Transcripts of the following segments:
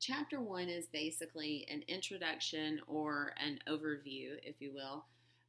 Chapter 1 is basically an introduction or an overview, if you will,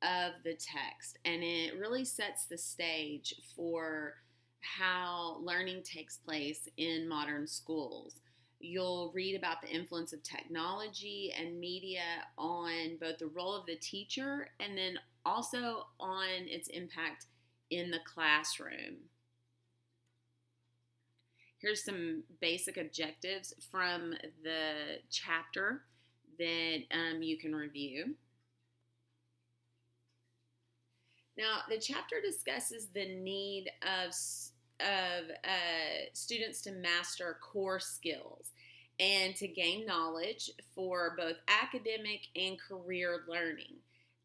of the text. And it really sets the stage for how learning takes place in modern schools. You'll read about the influence of technology and media on both the role of the teacher and then also on its impact in the classroom. Here's some basic objectives from the chapter that you can review. Now, the chapter discusses the need of students to master core skills and to gain knowledge for both academic and career learning.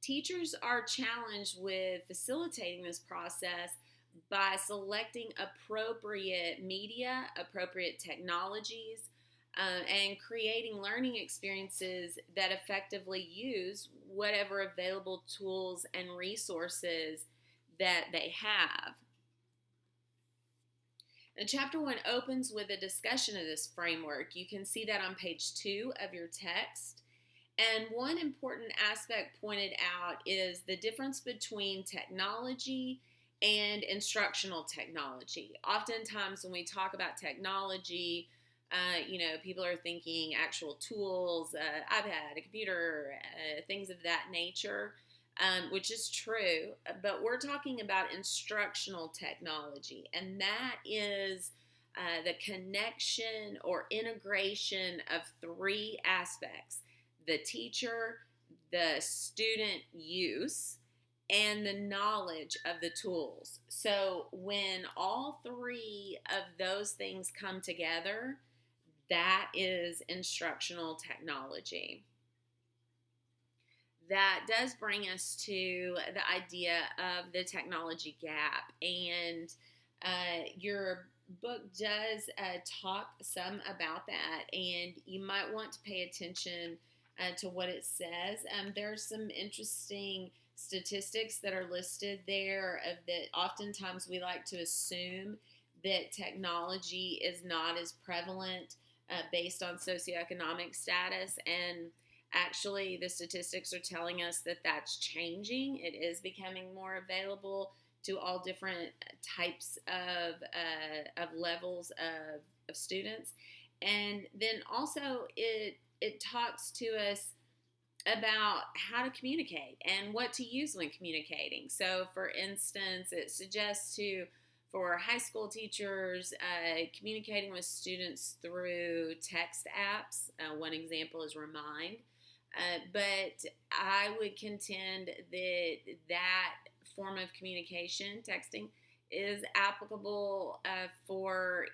Teachers are challenged with facilitating this process by selecting appropriate media, appropriate technologies, and creating learning experiences that effectively use whatever available tools and resources that they have. And chapter 1 opens with a discussion of this framework. You can see that on page 2 of your text. And one important aspect pointed out is the difference between technology and instructional technology. Oftentimes when we talk about technology, people are thinking actual tools, iPad, a computer, things of that nature, which is true. But we're talking about instructional technology, and that is the connection or integration of three aspects: the teacher, the student use, and the knowledge of the tools. So when all three of those things come together, that is instructional technology. That does bring us to the idea of the technology gap. And your book does talk some about that, and you might want to pay attention to what it says. There's some interesting statistics that are listed there that oftentimes we like to assume that technology is not as prevalent based on socioeconomic status, and actually the statistics are telling us that that's changing. It is becoming more available to all different types of levels of students. And then also it talks to us about how to communicate and what to use when communicating. So for instance, it suggests for high school teachers, communicating with students through text apps. One example is Remind. But I would contend that form of communication, texting, is applicable for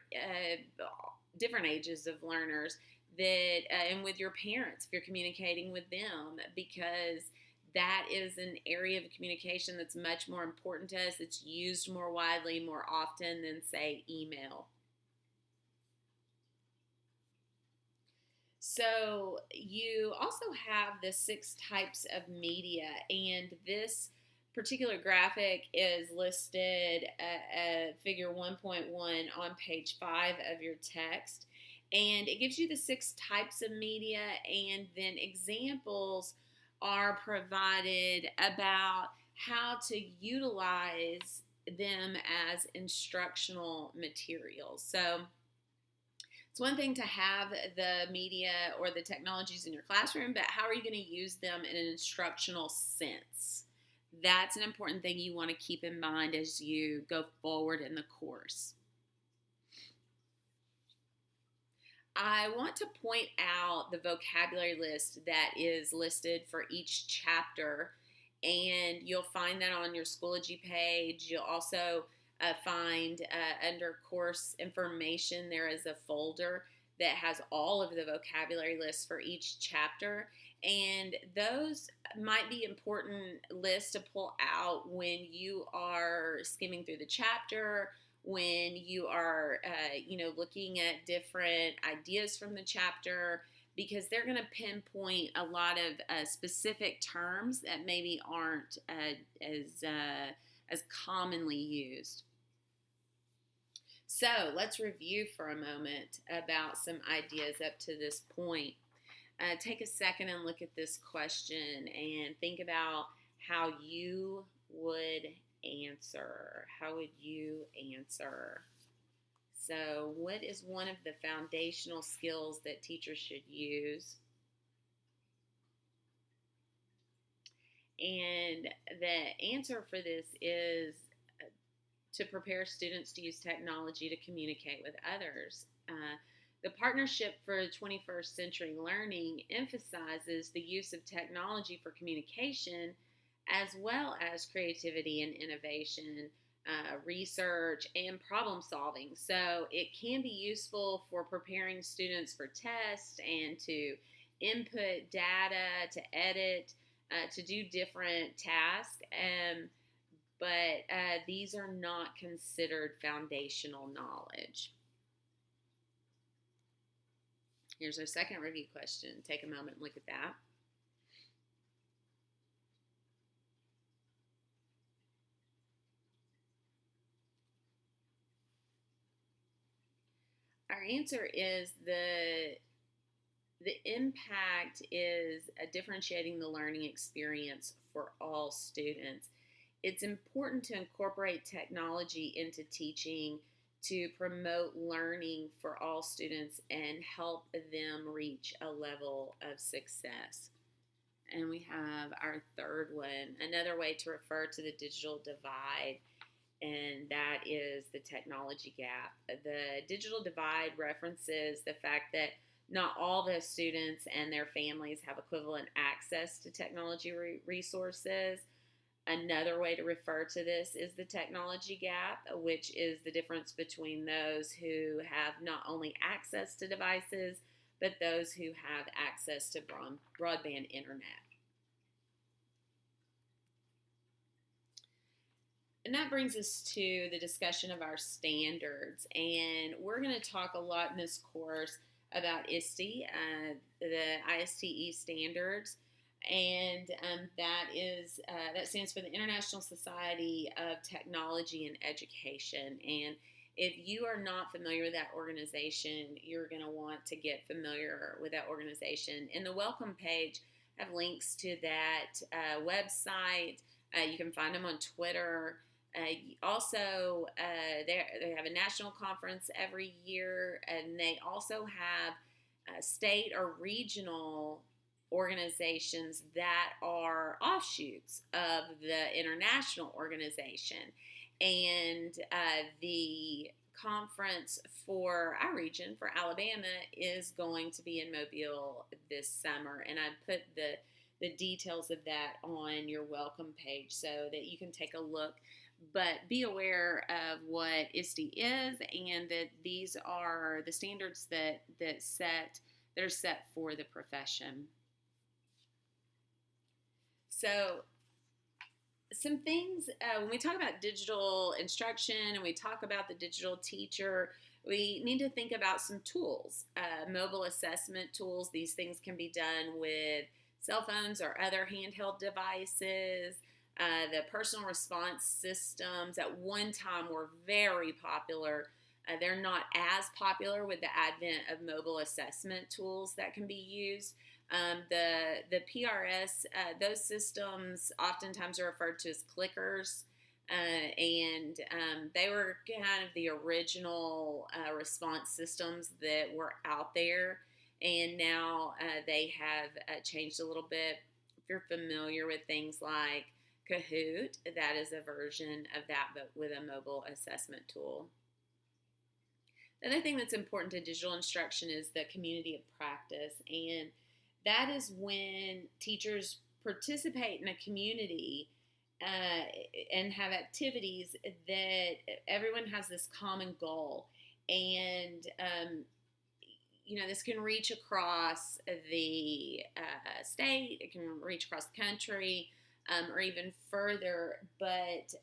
different ages of learners, and with your parents if you're communicating with them, because that is an area of communication that's much more important to us. It's used more widely, more often than, say, email. So you also have the 6 types of media, and this particular graphic is listed at figure 1.1 on page 5 of your text. And it gives you the 6 types of media, and then examples are provided about how to utilize them as instructional materials. So it's one thing to have the media or the technologies in your classroom, but how are you going to use them in an instructional sense? That's an important thing you want to keep in mind as you go forward in the course. I want to point out the vocabulary list that is listed for each chapter, and you'll find that on your Schoology page. You'll also find under course information, there is a folder that has all of the vocabulary lists for each chapter, and those might be important lists to pull out when you are skimming through the chapter, when you are looking at different ideas from the chapter, because they're going to pinpoint a lot of specific terms that maybe aren't as commonly used. So let's review for a moment about some ideas up to this point. Take a second and look at this question and think about how you would answer. How would you answer? So, what is one of the foundational skills that teachers should use? And the answer for this is to prepare students to use technology to communicate with others. The Partnership for 21st Century Learning emphasizes the use of technology for communication as well as creativity and innovation, research, and problem solving. So it can be useful for preparing students for tests and to input data, to edit, to do different tasks. But these are not considered foundational knowledge. Here's our second review question. Take a moment and look at that. Our answer is the impact is differentiating the learning experience for all students. It's important to incorporate technology into teaching to promote learning for all students and help them reach a level of success. And we have our third one, another way to refer to the digital divide, and that is the technology gap. The digital divide references the fact that not all the students and their families have equivalent access to technology resources. Another way to refer to this is the technology gap, which is the difference between those who have not only access to devices, but those who have access to broadband internet. And that brings us to the discussion of our standards. And we're going to talk a lot in this course about ISTE, the ISTE standards. And that stands for the International Society of Technology and Education. And if you are not familiar with that organization, you're going to want to get familiar with that organization. In the welcome page, I have links to that website. You can find them on Twitter. Also, they have a national conference every year, and they also have state or regional organizations that are offshoots of the international organization. And the conference for our region, for Alabama, is going to be in Mobile this summer. And I put the details of that on your welcome page so that you can take a look. But be aware of what ISTE is, and that these are the standards that are set for the profession. So some things, when we talk about digital instruction and we talk about the digital teacher, we need to think about some tools, mobile assessment tools. These things can be done with cell phones or other handheld devices. The personal response systems at one time were very popular. They're not as popular with the advent of mobile assessment tools that can be used. The PRS, those systems oftentimes are referred to as clickers, and they were kind of the original response systems that were out there, and now they have changed a little bit. If you're familiar with things like Kahoot, that is a version of that, but with a mobile assessment tool. The other thing that's important to digital instruction is the community of practice, and that is when teachers participate in a community and have activities that everyone has this common goal. And, this can reach across the state, it can reach across the country, or even further. But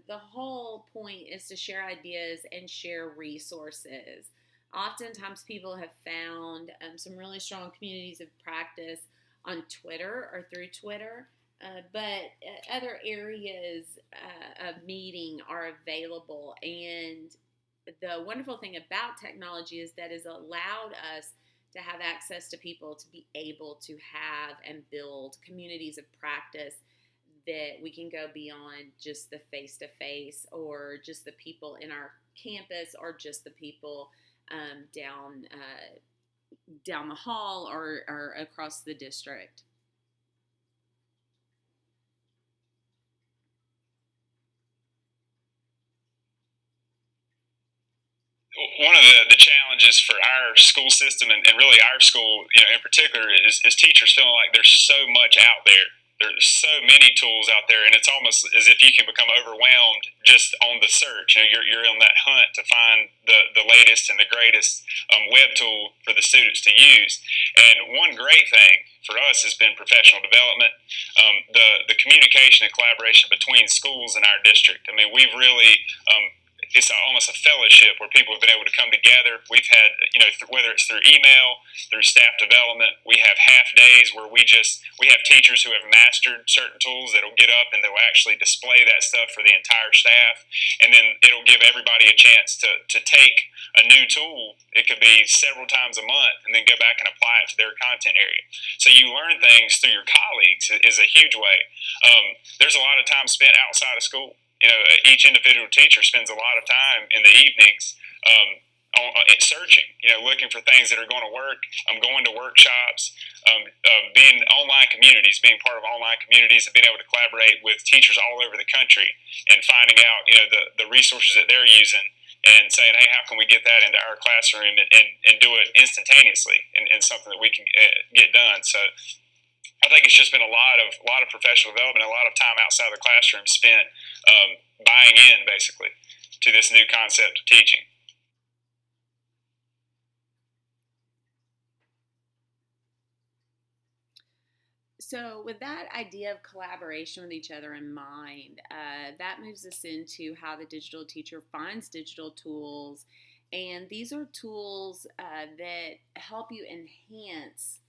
the whole point is to share ideas and share resources. Oftentimes people have found some really strong communities of practice on Twitter or through Twitter, but other areas of meeting are available. And the wonderful thing about technology is that it's allowed us to have access to people to be able to have and build communities of practice that we can go beyond just the face to face or just the people in our campus or just the people down the hall or across the district. One of the challenges for our school system and really our school, in particular, is teachers feeling like there's so much out there. There's so many tools out there, and it's almost as if you can become overwhelmed just on the search. You're on that hunt to find the latest and the greatest web tool for the students to use. And one great thing for us has been professional development, the communication and collaboration between schools in our district. I mean, we've really it's almost a fellowship where people have been able to come together. We've had, whether it's through email, through staff development, we have half days where we have teachers who have mastered certain tools that'll get up and they'll actually display that stuff for the entire staff. And then it'll give everybody a chance to take a new tool. It could be several times a month and then go back and apply it to their content area. So you learn things through your colleagues is a huge way. There's a lot of time spent outside of school. Each individual teacher spends a lot of time in the evenings searching, looking for things that are going to work. I'm going to workshops, being online communities, being part of online communities, and being able to collaborate with teachers all over the country and finding out, the resources that they're using and saying, hey, how can we get that into our classroom and do it instantaneously and something that we can get done. So I think it's just been a lot of professional development, a lot of time outside of the classroom spent buying in basically to this new concept of teaching. So, with that idea of collaboration with each other in mind, that moves us into how the digital teacher finds digital tools. And these are tools that help you enhance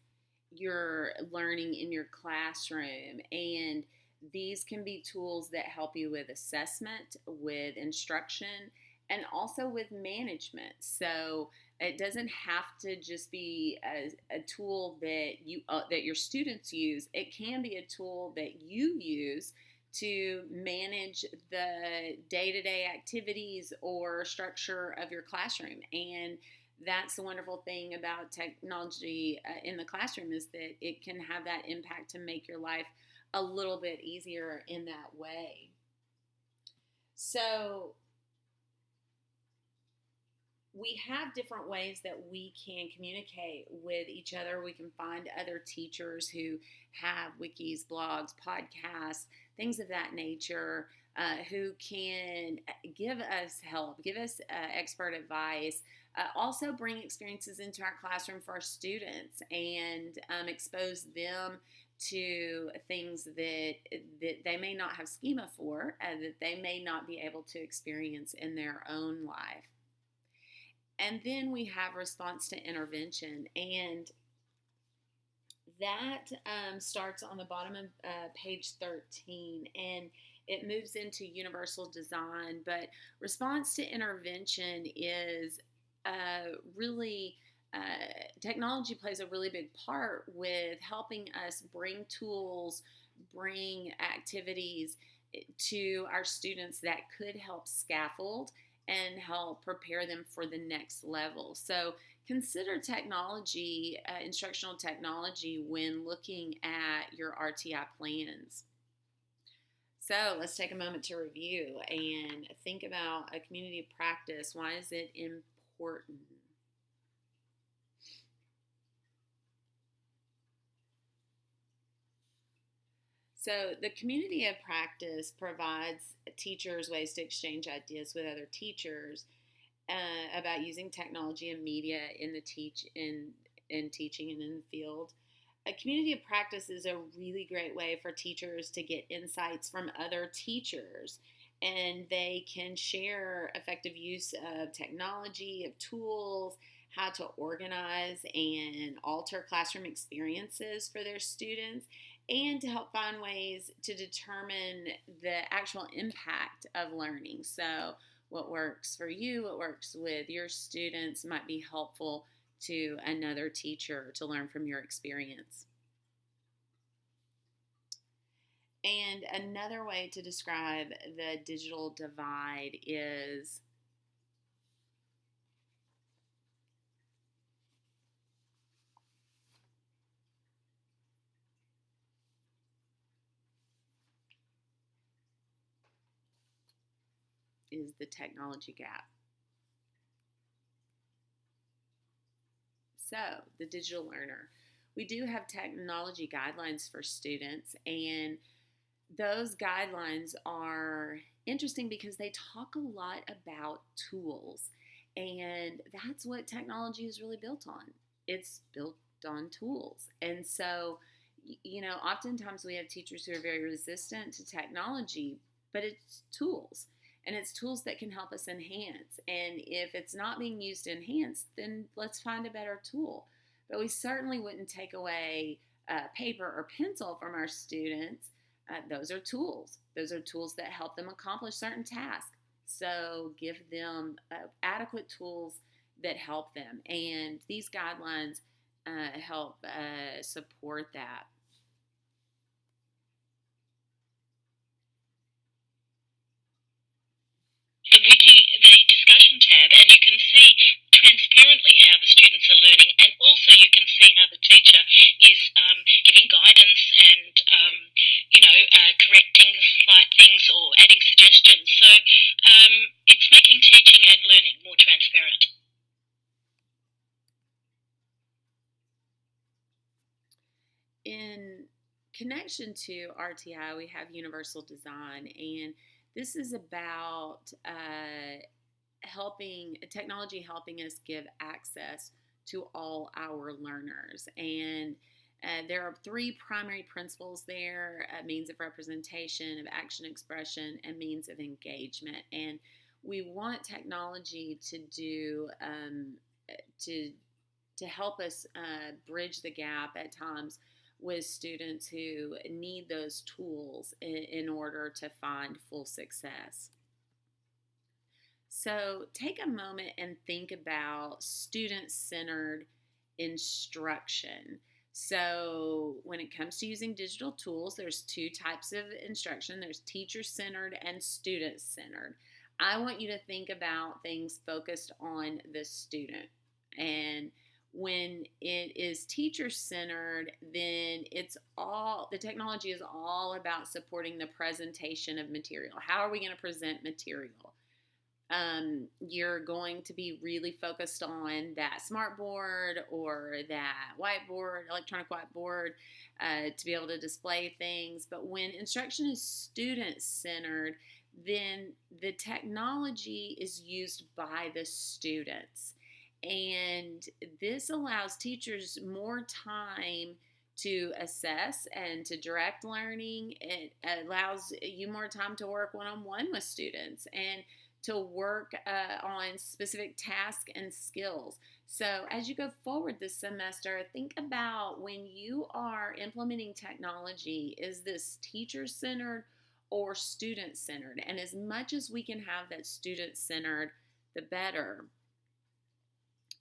your learning in your classroom. And these can be tools that help you with assessment, with instruction, and also with management. So it doesn't have to just be a tool that your students use. It can be a tool that you use to manage the day-to-day activities or structure of your classroom. And that's the wonderful thing about technology in the classroom, is that it can have that impact to make your life a little bit easier in that way. So we have different ways that we can communicate with each other. We can find other teachers who have wikis, blogs, podcasts, things of that nature, who can give us help, give us expert advice, also bring experiences into our classroom for our students and expose them to things that they may not have schema for, that they may not be able to experience in their own life. And then we have response to intervention, and that starts on the bottom of page 13, and it moves into universal design. But response to intervention is really technology plays a really big part with helping us bring tools, bring activities to our students that could help scaffold and help prepare them for the next level. So consider technology, instructional technology, when looking at your RTI plans. So let's take a moment to review and think about a community of practice. Why is it important? So, the community of practice provides teachers ways to exchange ideas with other teachers about using technology and media in the in teaching and in the field. A community of practice is a really great way for teachers to get insights from other teachers, and they can share effective use of technology, of tools, how to organize and alter classroom experiences for their students, and to help find ways to determine the actual impact of learning. So, what works for you, what works with your students might be helpful to another teacher to learn from your experience. And another way to describe the digital divide is the technology gap. So, the digital learner. We do have technology guidelines for students, and those guidelines are interesting because they talk a lot about tools, and that's what technology is really built on. It's built on tools. And so, oftentimes we have teachers who are very resistant to technology, but it's tools. And it's tools that can help us enhance. And if it's not being used to enhance, then let's find a better tool. But we certainly wouldn't take away paper or pencil from our students. Those are tools. Those are tools that help them accomplish certain tasks. So give them adequate tools that help them. And these guidelines help support that. The wiki, the discussion tab, and you can see transparently how the students are learning, and also you can see how the teacher is giving guidance and correcting slight things or adding suggestions. So it's making teaching and learning more transparent. In connection to RTI, we have universal design, and this is about technology helping us give access to all our learners. And there are three primary principles there: means of representation, of action expression, and means of engagement. And we want technology to do to help us bridge the gap at times with students who need those tools in order to find full success. So take a moment and think about student-centered instruction. So when it comes to using digital tools, there's two types of instruction. There's teacher-centered and student-centered. I want you to think about things focused on the student. And when it is teacher-centered, then the technology is all about supporting the presentation of material. How are we going to present material? You're going to be really focused on that smartboard or that whiteboard, electronic whiteboard, to be able to display things. But when instruction is student-centered, then the technology is used by the students. And this allows teachers more time to assess and to direct learning. It allows you more time to work one-on-one with students and to work on specific tasks and skills. So as you go forward this semester, think about when you are implementing technology, is this teacher-centered or student-centered? And as much as we can have that student-centered, the better.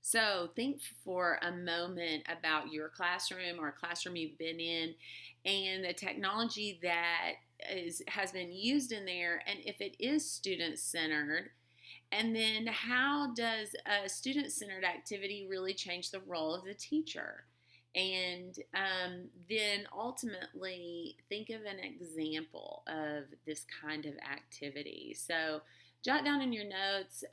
So think for a moment about your classroom or a classroom you've been in and the technology that has been used in there, and if it is student-centered, and then how does a student-centered activity really change the role of the teacher? And then ultimately think of an example of this kind of activity. So jot down in your notes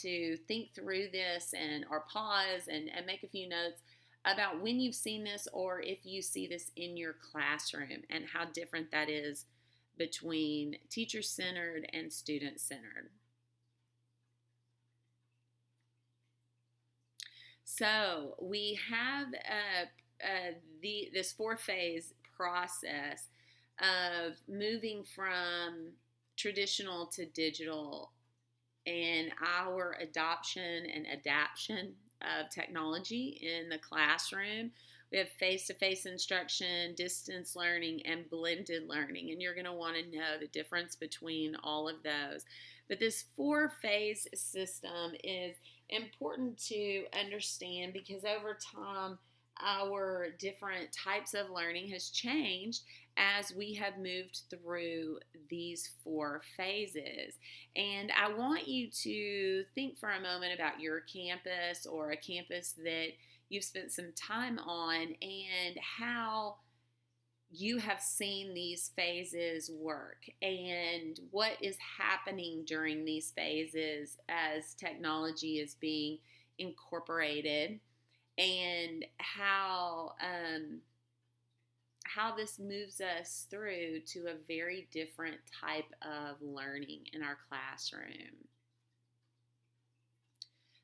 to think through this or pause and make a few notes about when you've seen this or if you see this in your classroom and how different that is between teacher-centered and student-centered. So we have this 4-phase process of moving from traditional to digital and our adoption and adaptation of technology in the classroom. We have face-to-face instruction, distance learning, and blended learning. And you're going to want to know the difference between all of those. But this 4-phase system is important to understand because over time, our different types of learning has changed as we have moved through these 4 phases. And I want you to think for a moment about your campus or a campus that you've spent some time on and how you have seen these phases work and what is happening during these phases as technology is being incorporated, and how this moves us through to a very different type of learning in our classroom.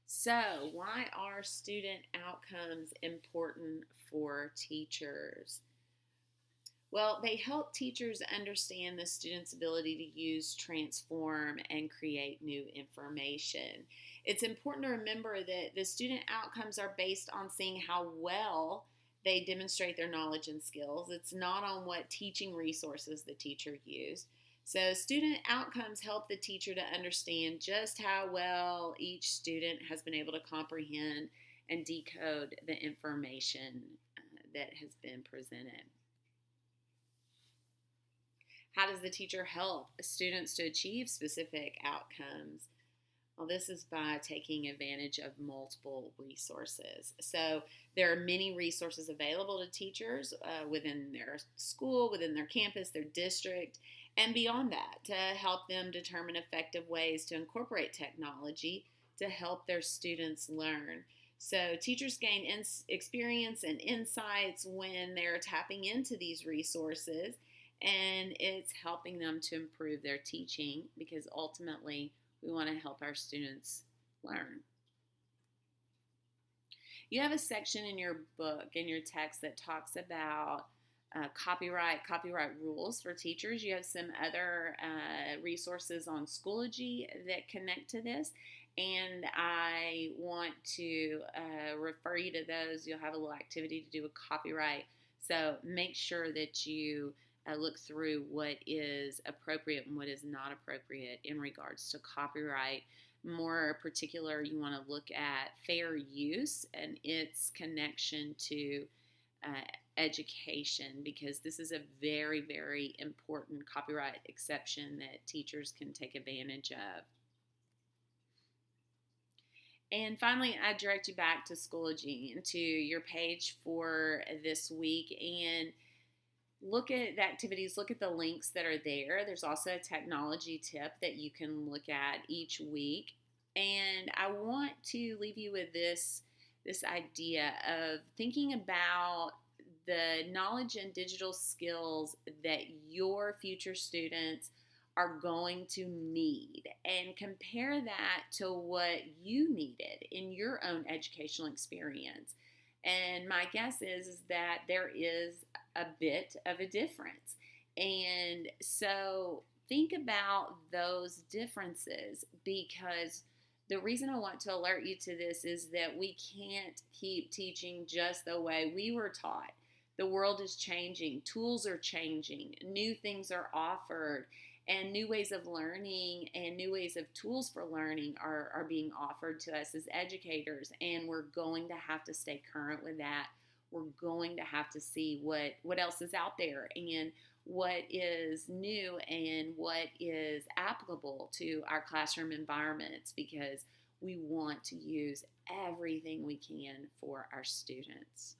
So, why are student outcomes important for teachers? Well, they help teachers understand the student's ability to use, transform, and create new information. It's important to remember that the student outcomes are based on seeing how well they demonstrate their knowledge and skills. It's not on what teaching resources the teacher used. So, student outcomes help the teacher to understand just how well each student has been able to comprehend and decode the information that has been presented. How does the teacher help students to achieve specific outcomes? Well, this is by taking advantage of multiple resources. So there are many resources available to teachers within their school, within their campus, their district, and beyond that to help them determine effective ways to incorporate technology to help their students learn. So teachers gain experience and insights when they're tapping into these resources, and it's helping them to improve their teaching because ultimately we want to help our students learn. You have a section in your book, in your text, that talks about copyright rules for teachers. You have some other resources on Schoology that connect to this, and I want to refer you to those. You'll have a little activity to do with copyright, so make sure that you look through what is appropriate and what is not appropriate in regards to copyright. More particular, you want to look at fair use and its connection to education, because this is a very, very important copyright exception that teachers can take advantage of. And finally, I direct you back to Schoology and to your page for this week, and look at the activities, look at the links that are there. There's also a technology tip that you can look at each week. And I want to leave you with this idea of thinking about the knowledge and digital skills that your future students are going to need, and compare that to what you needed in your own educational experience. And my guess is that there is a bit of a difference. And so think about those differences, because the reason I want to alert you to this is that we can't keep teaching just the way we were taught. The world is changing, tools are changing, new things are offered, and new ways of learning and new ways of tools for learning are being offered to us as educators, and we're going to have to stay current with that. We're going to have to see what else is out there and what is new and what is applicable to our classroom environments, because we want to use everything we can for our students.